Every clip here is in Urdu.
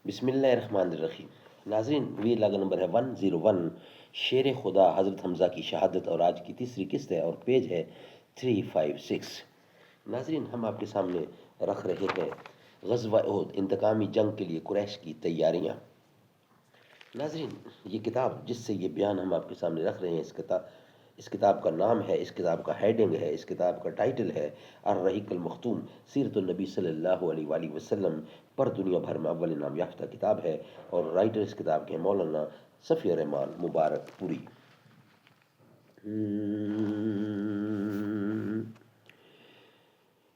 بسم اللہ الرحمن الرحیم۔ ناظرین، وی لاگا نمبر ہے 101، شیر خدا حضرت حمزہ کی شہادت، اور آج کی تیسری قسط ہے اور پیج ہے 356۔ ناظرین، ہم آپ کے سامنے رکھ رہے ہیں غزوہ احد، انتقامی جنگ کے لیے قریش کی تیاریاں۔ ناظرین، یہ کتاب جس سے یہ بیان ہم آپ کے سامنے رکھ رہے ہیں، اس کتاب کا نام ہے، اس کتاب کا ہیڈنگ ہے، اس کتاب کا ٹائٹل ہے الرحیق المختوم، سیرت النبی صلی اللہ علیہ وآلہ وسلم پر دنیا بھر میں اول انعام یافتہ کتاب ہے، اور رائٹر اس کتاب کے مولانا صفی الرحمان مبارک پوری۔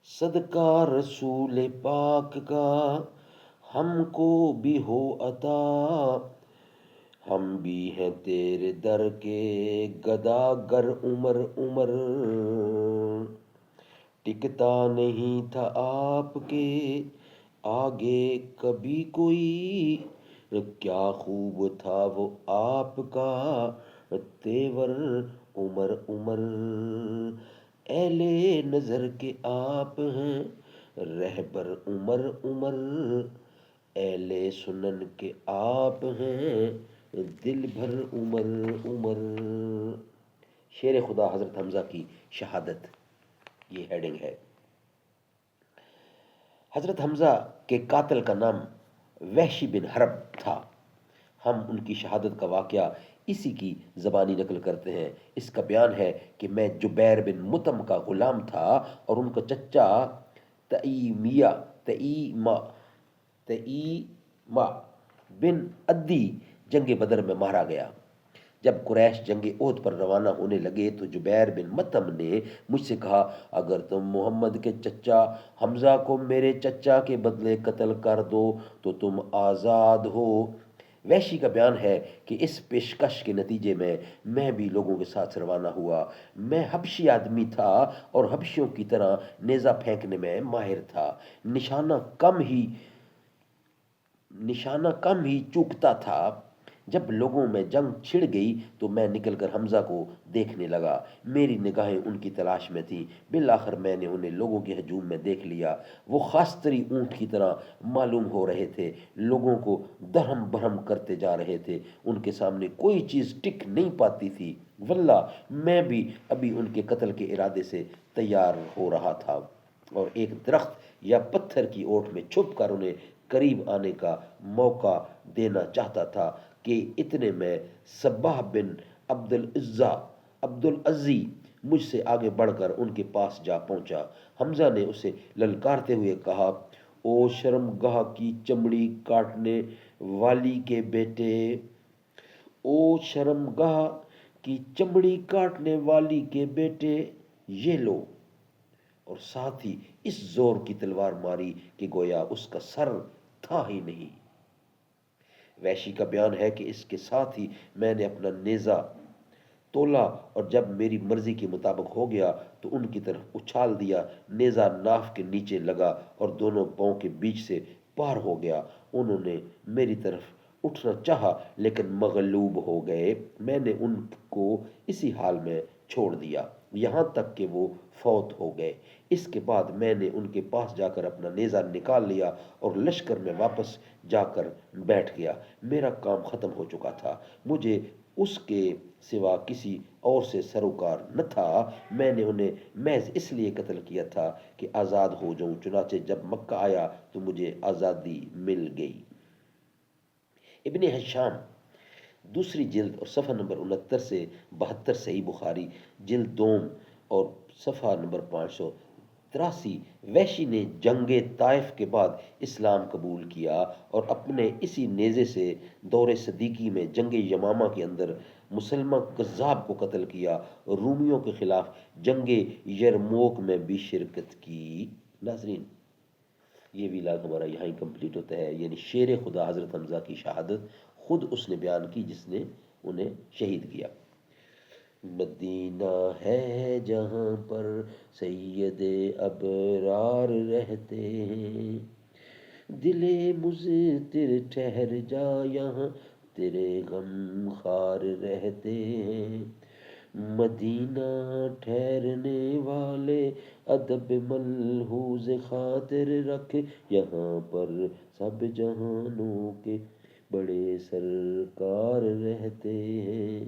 صدقہ رسول پاک کا ہم کو بھی ہو عطا، ہم بھی ہیں تیرے در کے گدا گر عمر عمر، ٹکتا نہیں تھا آپ کے آگے کبھی کوئی، کیا خوب تھا وہ آپ کا تیور عمر عمر، اہل نظر کے آپ ہیں رہبر عمر عمر، اہل سنن کے آپ ہیں دل بھر عمر عمر۔ شیر خدا حضرت حمزہ کی شہادت، یہ ہیڈنگ ہے۔ حضرت حمزہ کے قاتل کا نام وحشی بن حرب تھا۔ ہم ان کی شہادت کا واقعہ اسی کی زبانی نقل کرتے ہیں۔ اس کا بیان ہے کہ میں جبیر بن مطعم کا غلام تھا، اور ان کا چچا تئیمہ بن عدی جنگ بدر میں مارا گیا۔ جب قریش جنگ احد پر روانہ ہونے لگے تو جبیر بن مطعم نے مجھ سے کہا، اگر تم محمد کے چچا حمزہ کو میرے چچا کے بدلے قتل کر دو تو تم آزاد ہو۔ وحشی کا بیان ہے کہ اس پیشکش کے نتیجے میں بھی لوگوں کے ساتھ روانہ ہوا۔ میں حبشی آدمی تھا اور حبشیوں کی طرح نیزہ پھینکنے میں ماہر تھا، نشانہ کم ہی چوکتا تھا۔ جب لوگوں میں جنگ چھڑ گئی تو میں نکل کر حمزہ کو دیکھنے لگا، میری نگاہیں ان کی تلاش میں تھیں۔ بالآخر میں نے انہیں لوگوں کے ہجوم میں دیکھ لیا۔ وہ خاصتری اونٹ کی طرح معلوم ہو رہے تھے، لوگوں کو درہم برہم کرتے جا رہے تھے، ان کے سامنے کوئی چیز ٹک نہیں پاتی تھی۔ واللہ میں بھی ابھی ان کے قتل کے ارادے سے تیار ہو رہا تھا، اور ایک درخت یا پتھر کی اوٹ میں چھپ کر انہیں قریب آنے کا موقع دینا چاہتا تھا کہ اتنے میں صباح بن عبدالعزی مجھ سے آگے بڑھ کر ان کے پاس جا پہنچا۔ حمزہ نے اسے للکارتے ہوئے کہا، او شرمگاہ کی چمڑی کاٹنے والی کے بیٹے، او شرمگاہ کی چمڑی کاٹنے والی کے بیٹے، یہ لو، اور ساتھ ہی اس زور کی تلوار ماری کہ گویا اس کا سر تھا ہی نہیں۔ وحشی کا بیان ہے کہ اس کے ساتھ ہی میں نے اپنا نیزہ تولا، اور جب میری مرضی کے مطابق ہو گیا تو ان کی طرف اچھال دیا۔ نیزہ ناف کے نیچے لگا اور دونوں پاؤں کے بیچ سے پار ہو گیا۔ انہوں نے میری طرف اٹھنا چاہا لیکن مغلوب ہو گئے۔ میں نے ان کو اسی حال میں چھوڑ دیا یہاں تک کہ وہ فوت ہو گئے۔ اس کے بعد میں نے ان کے پاس جا کر اپنا نیزہ نکال لیا اور لشکر میں واپس جا کر بیٹھ گیا۔ میرا کام ختم ہو چکا تھا، مجھے اس کے سوا کسی اور سے سروکار نہ تھا۔ میں نے انہیں محض اس لیے قتل کیا تھا کہ آزاد ہو جاؤں، چنانچہ جب مکہ آیا تو مجھے آزادی مل گئی۔ ابن حشام دوسری جلد اور صفحہ نمبر 69 سے 72، صحیح بخاری جلد دوم اور صفحہ نمبر 583۔ وحشی نے جنگ طائف کے بعد اسلام قبول کیا اور اپنے اسی نیزے سے دور صدیقی میں جنگ یمامہ کے اندر مسلمہ کذاب کو قتل کیا، رومیوں کے خلاف جنگ یرموک میں بھی شرکت کی۔ ناظرین، یہ ویلاگ ہمارا یہاں ہی کمپلیٹ ہوتا ہے، یعنی شیر خدا حضرت حمزہ کی شہادت خود اس نے بیان کی جس نے انہیں شہید کیا۔ مدینہ ہے جہاں پر سید ابرار رہتے ہیں، دل مضطر ٹھہر جا یہاں تیرے غم خوار رہتے ہیں، مدینہ ٹھہرنے والے ادب ملحوظ خاطر رکھ، یہاں پر سب جہانوں کے بڑے سرکار رہتے ہیں،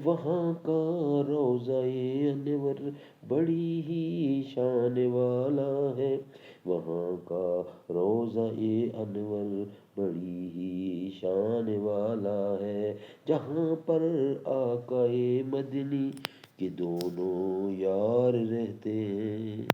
وہاں کا روضہ انور بڑی ہی شان والا ہے، وہاں کا روضہ انور بڑی ہی شان والا ہے، جہاں پر آقا مدنی کے دونوں یار رہتے ہیں۔